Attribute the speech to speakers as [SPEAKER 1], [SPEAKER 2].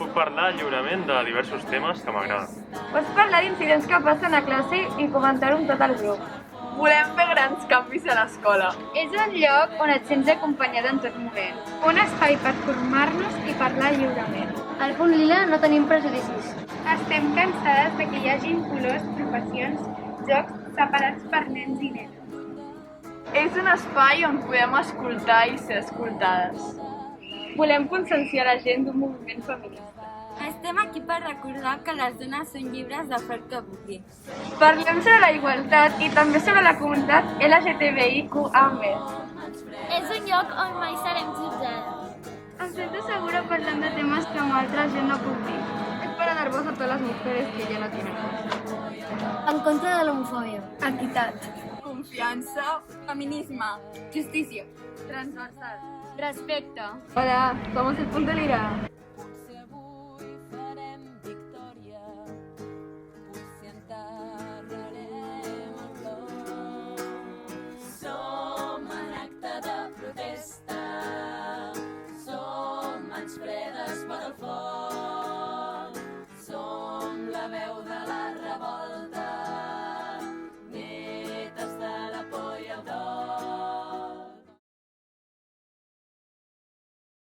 [SPEAKER 1] Puc parlar lliurement de diversos temes que m'agraden.
[SPEAKER 2] Pots parlar d'incidents que passen a classe i comentar-ho amb tot el grup.
[SPEAKER 3] Volem fer grans canvis a l'escola.
[SPEAKER 2] És un lloc on et sents acompanyat en tot moment. Un espai per formar-nos i parlar lliurement.
[SPEAKER 4] Al Punt Lila no tenim prejudicis.
[SPEAKER 2] Estem cansades de que hi hagin colors, professions, jocs separats per nens i nenes.
[SPEAKER 3] És un espai on podem escoltar i ser escoltades.
[SPEAKER 2] Volem conscienciar la gent d'un moviment feminista.
[SPEAKER 4] Estem aquí per recordar que les dones són lliures de fer el que vulguin.
[SPEAKER 2] Parlem sobre la igualtat i també sobre la comunitat LGTBIQA+.
[SPEAKER 4] És un lloc on mai serem jutjades.
[SPEAKER 2] Em sento segura parlant de temes que amb altra gent no puc dir. Es para dar voz a todas las mujeres que ya no tienen voz.
[SPEAKER 4] En contra de l'homofòbia.
[SPEAKER 2] Equitat.
[SPEAKER 3] Confiança, feminisme,
[SPEAKER 2] Justícia. Transversal.
[SPEAKER 4] Respecte.
[SPEAKER 2] Hola, somos el Punto Lira.
[SPEAKER 5] Som en acte de protesta, som mans fredes per al foc.